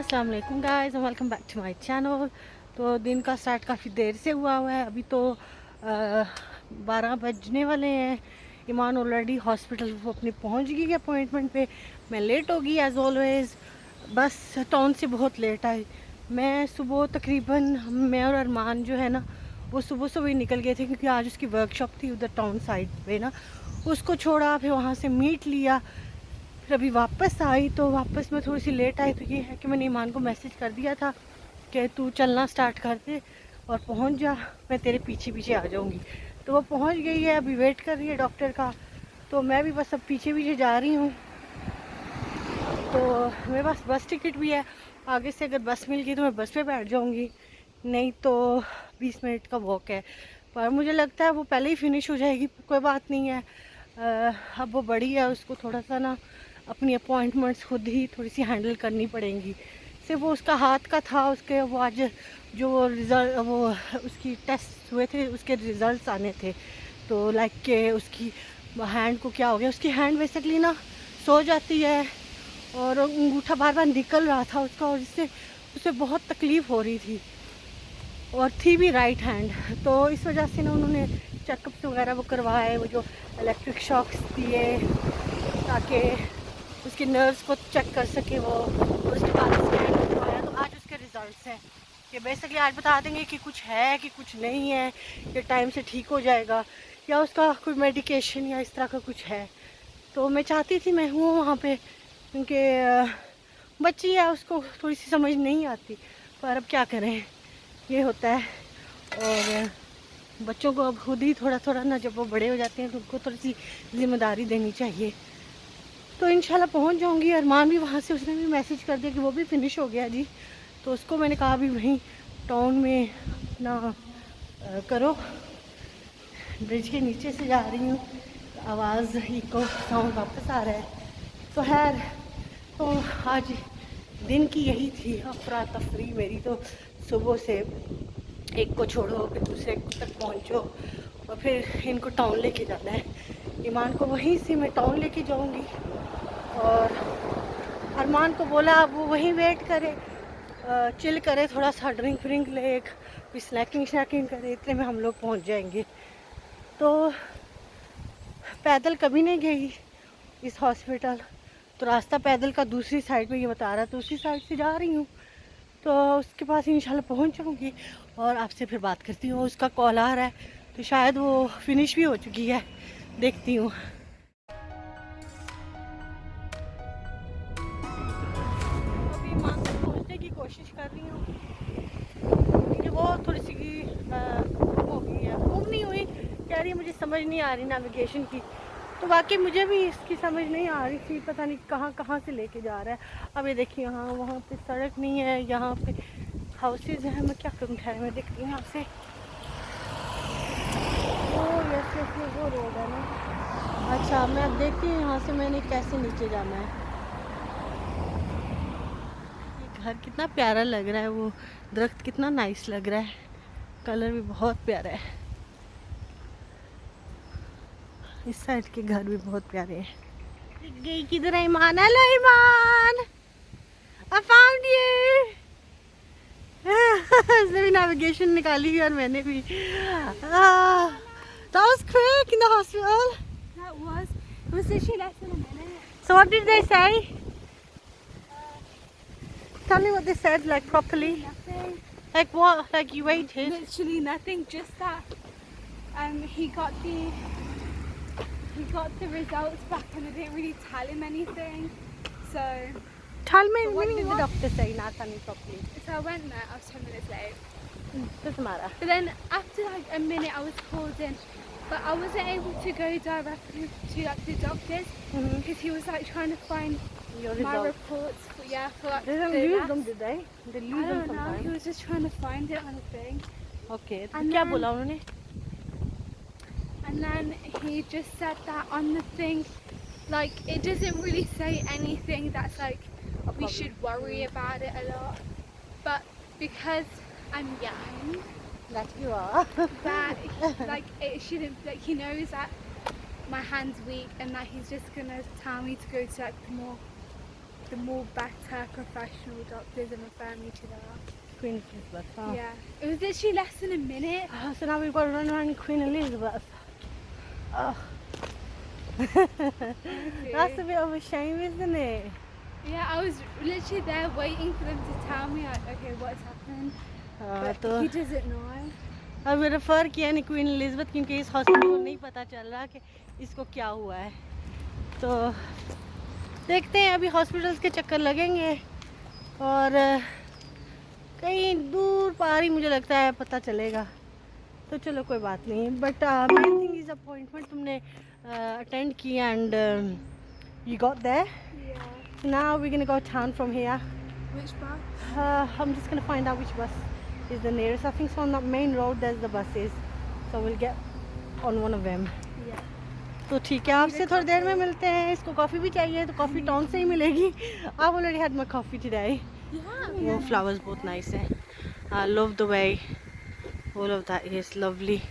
अस्सलाम वालेकुम guys and welcome back to my channel. तो दिन का स्टार्ट काफ़ी देर से हुआ है। अभी तो 12 बजने वाले हैं। ईमान ऑलरेडी हॉस्पिटल वो अपनी पहुंच गई है अपॉइंटमेंट पे। मैं लेट हो गई एज ऑलवेज, बस टाउन से बहुत लेट आई। मैं सुबह तकरीबन मैं और अरमान जो है ना वो सुबह सुबह ही निकल गए थे क्योंकि आज उसकी वर्कशॉप थी उधर टाउन साइड पे ना। उसको छोड़ा, फिर वहाँ से मीट लिया, फिर अभी वापस आई। तो वापस में थोड़ी सी लेट आई। तो ये है कि मैंने ईमान को मैसेज कर दिया था कि तू चलना स्टार्ट कर दे और पहुंच जा, मैं तेरे पीछे पीछे आ जाऊंगी। तो वो पहुंच गई है, अभी वेट कर रही है डॉक्टर का। तो मैं भी बस अब पीछे पीछे जा रही हूँ। तो मेरे पास बस टिकट भी है। आगे से अगर बस मिल गई तो मैं बस पे बैठ जाऊँगी, नहीं तो 20 मिनट का वॉक है। पर मुझे लगता है वो पहले ही फिनिश हो जाएगी। कोई बात नहीं है, अब वो बड़ी है, उसको थोड़ा सा ना अपनी अपॉइंटमेंट्स खुद ही थोड़ी सी हैंडल करनी पड़ेंगी। सिर्फ वो उसका हाथ का था, उसके वो आज जो रिज़ल्ट वो उसकी टेस्ट हुए थे उसके रिज़ल्ट्स आने थे। तो लाइक के उसकी हैंड को क्या हो गया, उसकी हैंड बेसिकली ना सो जाती है और अंगूठा बार बार निकल रहा था उसका, और जिससे उसे बहुत तकलीफ़ हो रही थी और थी भी राइट हैंड। तो इस वजह से ना उन्होंने चेकअप्स वगैरह वो करवाए, वो जो इलेक्ट्रिक शॉक्स दिए ताकि उसके नर्व्स को चेक कर सके वो। और उसके बाद स्कैन करवाया। तो आज उसके रिजल्ट्स हैं कि बेसिकली आज बता देंगे कि कुछ है कि कुछ नहीं है, कि टाइम से ठीक हो जाएगा या उसका कोई मेडिकेशन या इस तरह का कुछ है। तो मैं चाहती थी मैं हूँ वहाँ पे क्योंकि बच्ची है, उसको थोड़ी सी समझ नहीं आती, पर अब क्या करें, ये होता है। और बच्चों को अब खुद ही थोड़ा थोड़ा ना, जब वो बड़े हो जाते हैं तो उनको थोड़ी सी जिम्मेदारी देनी चाहिए। तो इंशाल्लाह पहुंच जाऊंगी। अरमान भी वहाँ से उसने भी मैसेज कर दिया कि वो भी फिनिश हो गया जी। तो उसको मैंने कहा भी वहीं टाउन में ना करो। ब्रिज के नीचे से जा रही हूँ, आवाज़ इको साउंड वापस आ रहा है। तो खैर, तो आज दिन की यही थी अफरा तफरी मेरी। तो सुबह से एक को छोड़ो फिर दूसरे तक पहुँचो और फिर इनको टाउन लेके जाना है। ईमान को वहीं से मैं टाउन लेके जाऊंगी और अरमान को बोला अब वो वहीं वेट करे, चिल करे, थोड़ा सा ड्रिंक व्रिंक ले, फिर स्नैकिंग स्नैकिंग करे, इतने में हम लोग पहुंच जाएंगे। तो पैदल कभी नहीं गई इस हॉस्पिटल, तो रास्ता पैदल का दूसरी साइड पे ये बता रहा है, तो उसी साइड से जा रही हूँ। तो उसके पास इंशाल्लाह पहुँच जाऊँगी और आपसे फिर बात करती हूँ। उसका कॉल आ रहा है तो शायद वो फिनिश भी हो चुकी है, देखती हूँ। अभी माँ तक पहुँचने की कोशिश कर रही हूँ क्योंकि वो थोड़ी सी गुम हो गई है, गुम नहीं हुई, कह रही है मुझे समझ नहीं आ रही नेविगेशन की। तो वाकई मुझे भी इसकी समझ नहीं आ रही थी, पता नहीं कहाँ कहाँ से लेके जा रहा है। अब ये देखिए यहाँ वहाँ पे सड़क नहीं है, यहाँ पे हाउसेज हैं। मैं क्या करूँ, ठहर मैं देखती हूँ यहाँ से। ओ यस यस, ये वो रोड है ना। अच्छा, मैं अब देखती हूँ यहाँ से मैंने कैसे नीचे जाना है। ये घर कितना प्यारा लग रहा है, वो दरख्त कितना नाइस लग रहा है, कलर भी बहुत प्यारा है। इस साइड के घर भी बहुत प्यारे हैं। दिख गई किधर है Iman? Hello Iman, I found you. इसने भी नेविगेशन निकाली और मैंने भी। That was quick in the hospital. That was. It was literally less than a minute. So what did they say? Tell me what they said, like properly. Nothing. Like what? Like you waited? Literally nothing. Just that. He got the results back, and I didn't really tell him anything. So. Tell me, But what what did the was- doctor say? Not tell me properly. So I went there. I was 10 minutes late. Doesn't matter. But then after like a minute, I was called in. But I wasn't able to go directly to like the doctors because he was like trying to find Your my results. reports for for like They didn't the lose last- them, did they? They lose I them don't know. sometimes. He was just trying to find it on a thing. Okay. तो And क्या then- बोला उन्होंने? And then he just said that on the thing, like it doesn't really say anything that's like we should worry about it a lot. But because I'm young, That you are. that like it shouldn't, like he knows that my hand's weak and that he's just gonna tell me to go to like the more the more better professional doctors and refer me to that. Queen Elizabeth. Oh. Yeah, it was literally less than a minute. So now we've got to run around Queen Elizabeth. Oh. That's a bit of a shame, isn't it? Yeah, I was literally there waiting for them to tell me, like, okay, what's happened. But तो he doesn't know. अब refer किया नहीं queen Elizabeth क्योंकि इस hospital को नहीं पता चल रहा कि इसको क्या हुआ है। तो देखते हैं, अभी हॉस्पिटल्स के चक्कर लगेंगे और कहीं दूर पार ही मुझे लगता है पता चलेगा। तो चलो कोई बात नहीं, but main thing is appointment तुमने अटेंड किया and you got there. Yeah. Now we gonna go town from here. Which bus? I'm just gonna find out which bus is the nearest. I think so on the main road there's the buses, so we'll get on one of them. Yeah. तो ठीक है, आपसे थोड़ी देर में मिलते हैं। इसको coffee भी चाहिए तो कॉफ़ी टाउन से ही मिलेगी। I've already had my coffee today. Yeah. वो flowers बहुत nice है। I love the way all of that is lovely.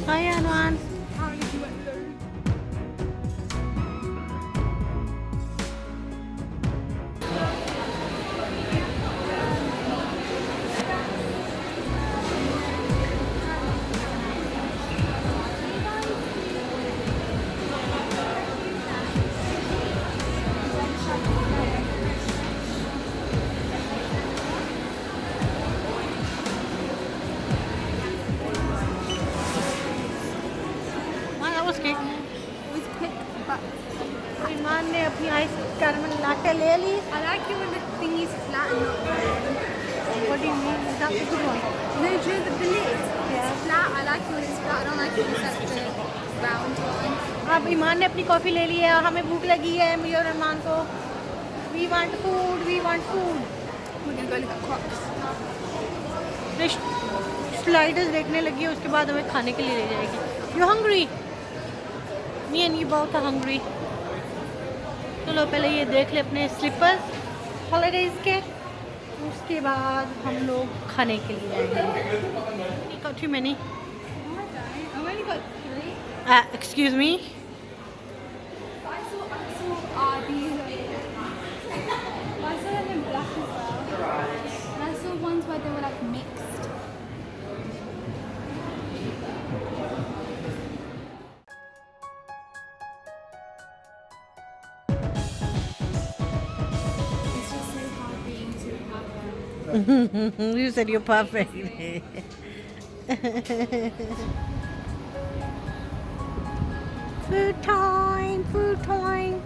Hi Anwan. Apparently he went through. Wow, that was quick. It was quick, but ईमान ने अपनी ice caramel latte ले ली। I like it when the thing is flat and not round. What do you mean? Is that the good one? No, do you know the lid? Yeah. It's flat. I like it when it's flat. I don't like it when it's like the round one. अब ईमान ने अपनी coffee ले ली है, हमें भूख लगी है मुझे और ईमान को। We want food, we want food. We're gonna go look at Crocs. Sliders देखने लगी है, उसके बाद हमें खाने के लिए ले जाएगी। You hungry? Me and you both are hungry. चलो पहले ये देख ले अपने स्लीपर्स हॉलीडेज के, उसके बाद हम लोग खाने के लिए आएंगे। Got too many? I've only got 3. Excuse me? I saw these. I saw them in black as well. And I saw ones where they were like mixed. It's just so hard being too perfect. You said you're perfect. Food time, food time.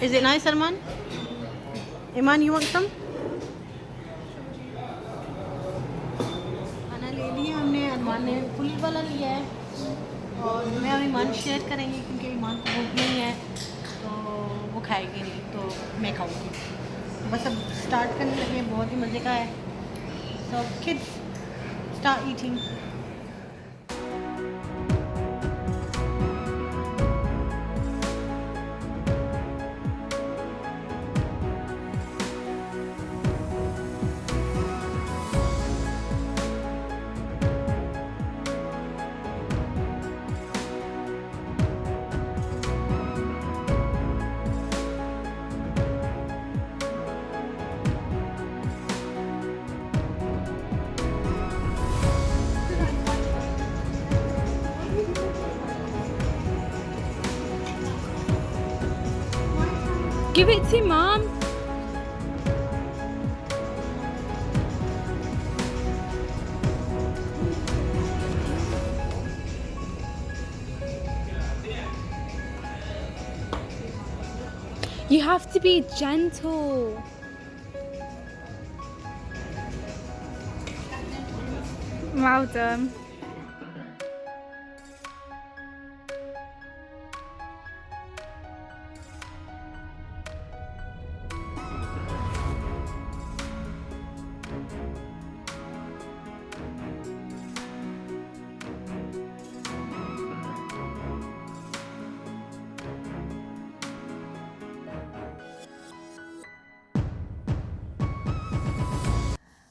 Is it nice, Arman? Iman, you want some? खाना ले लिया हमने, अरमान ने full वाला लिया है और मैं और ईमान शेयर करेंगे क्योंकि ईमान को भूख नहीं है तो वो खाएगी नहीं, तो मैं खाऊंगी। बस अब स्टार्ट करने लगे हैं, बहुत ही मज़े का है। So kids start eating. Give it to Mom. You have to be gentle. Well done.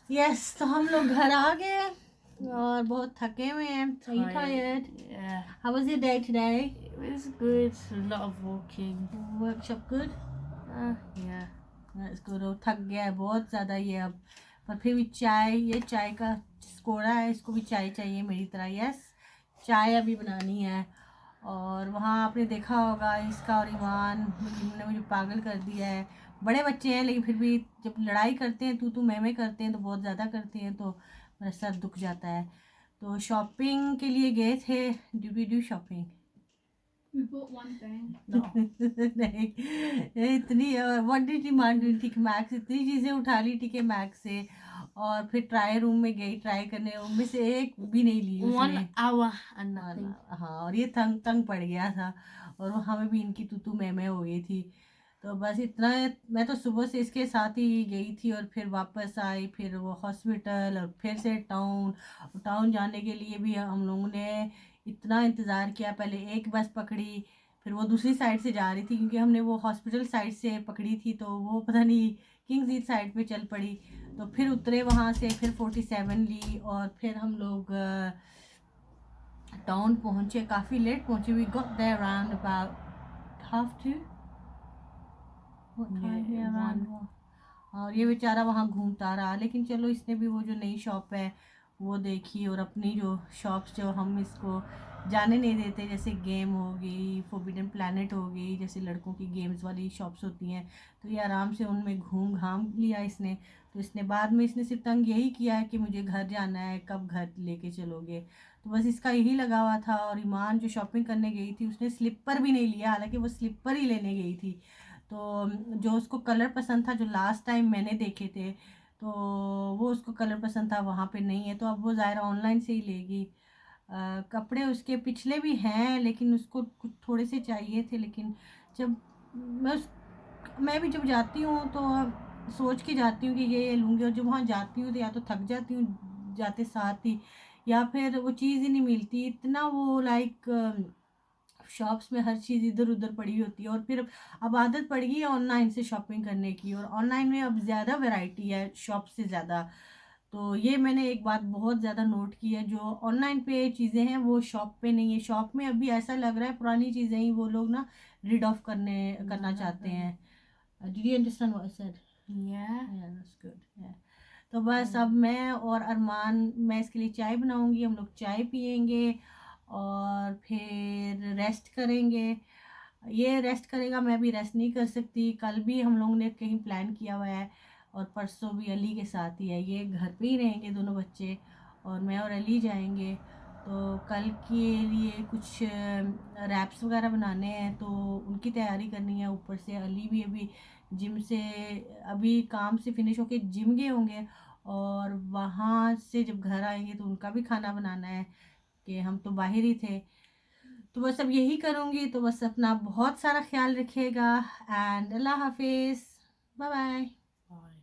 Yes तो हम लोग घर आ गए और बहुत थके हुए हैं. Are you tired? Yeah, How was your day today? it was good. A lot of walking. Workshop good? Yeah. That's good. वो थक गया है बहुत ज़्यादा ये अब. पर फिर भी चाय, ये चाय का स्कोड़ा है, इसको भी चाय चाहिए मेरी तरह. यस चाय अभी बनानी है. और वहाँ आपने देखा होगा इसका और ईमान ने मुझे पागल कर दिया है. बड़े बच्चे हैं लेकिन फिर भी जब लड़ाई करते हैं तू मैं करते हैं तो बहुत ज़्यादा करते हैं तो मेरा सर दुख जाता है. तो शॉपिंग के लिए गए थे. Do shopping. We bought one thing. नहीं इतनी what did demand tick max, इतनी चीज़ें उठा ली टिके मैक्स से. और फिर ट्राई रूम में गई ट्राई करने, उनमें से एक भी नहीं ली उसने. 1 hour and nothing. हाँ और ये तंग तंग पड़ गया था और वहाँ में भी इनकी तू मैं हो गई थी. तो बस इतना. मैं तो सुबह से इसके साथ ही गई थी और फिर वापस आई, फिर वो हॉस्पिटल और फिर से टाउन जाने के लिए भी हम लोगों ने इतना इंतज़ार किया. पहले एक बस पकड़ी, फिर वो दूसरी साइड से जा रही थी क्योंकि हमने वो हॉस्पिटल साइड से पकड़ी थी तो वो पता नहीं किंग्स ईद साइड पे चल पड़ी. तो फिर उतरे वहाँ से, फिर 47 ली और फिर हम लोग टाउन पहुँचे. काफ़ी लेट पहुँचे. We got there around about 1:30. और ये बेचारा वहाँ घूमता रहा. लेकिन चलो इसने भी वो जो नई शॉप है वो देखी और अपनी जो शॉप्स जो हम इसको जाने नहीं देते, जैसे गेम हो गई, फोरबिडन प्लैनेट हो गई, जैसे लड़कों की गेम्स वाली शॉप्स होती हैं, तो ये आराम से उनमें घूम घाम लिया इसने. तो इसने बाद में इसने सिर्फ तंग यही किया है कि मुझे घर जाना है, कब घर लेके चलोगे. तो बस इसका यही लगा हुआ था. और ईमान जो शॉपिंग करने गई थी उसने स्लीपर भी नहीं लिया, हालांकि वो स्लीपर ही लेने गई थी. तो जो उसको कलर पसंद था जो लास्ट टाइम मैंने देखे थे तो वो उसको कलर पसंद था, वहाँ पे नहीं है. तो अब वो ज़ाहिर ऑनलाइन से ही लेगी. कपड़े उसके पिछले भी हैं लेकिन उसको कुछ थोड़े से चाहिए थे. लेकिन जब मैं भी जब जाती हूँ तो सोच के जाती हूँ कि ये लूँगी, और जब वहाँ जाती हूँ तो या तो थक जाती हूँ जाते साथ ही, या फिर वो चीज़ ही नहीं मिलती. इतना वो लाइक शॉप्स में हर चीज़ इधर उधर पड़ी होती है. और फिर अब आदत पड़ गई है ऑनलाइन से शॉपिंग करने की, और ऑनलाइन में अब ज़्यादा वैरायटी है शॉप से ज़्यादा. तो ये मैंने एक बात बहुत ज़्यादा नोट की है, जो ऑनलाइन पे चीज़ें हैं वो शॉप पे नहीं है. शॉप में अभी ऐसा लग रहा है पुरानी चीज़ें ही वो लोग ना रीड ऑफ करना चाहते हैं. Did you understand what I said? Yeah. That's good. तो बस अब मैं और अरमान, मैं इसके लिए चाय बनाऊंगी, हम लोग चाय पियेंगे और फिर रेस्ट करेंगे. ये रेस्ट करेगा, मैं भी रेस्ट नहीं कर सकती. कल भी हम लोगों ने कहीं प्लान किया हुआ है और परसों भी अली के साथ ही है. ये घर पे ही रहेंगे दोनों बच्चे और मैं और अली जाएंगे. तो कल के लिए कुछ रैप्स वगैरह बनाने हैं तो उनकी तैयारी करनी है. ऊपर से अली भी अभी जिम से, अभी काम से फिनिश होके जिम गए होंगे और वहाँ से जब घर आएंगे तो उनका भी खाना बनाना है कि हम तो बाहर ही थे. तो बस अब यही करूँगी. तो बस अपना बहुत सारा ख्याल रखिएगा एंड अल्लाह हाफिज़. Bye bye. Bye.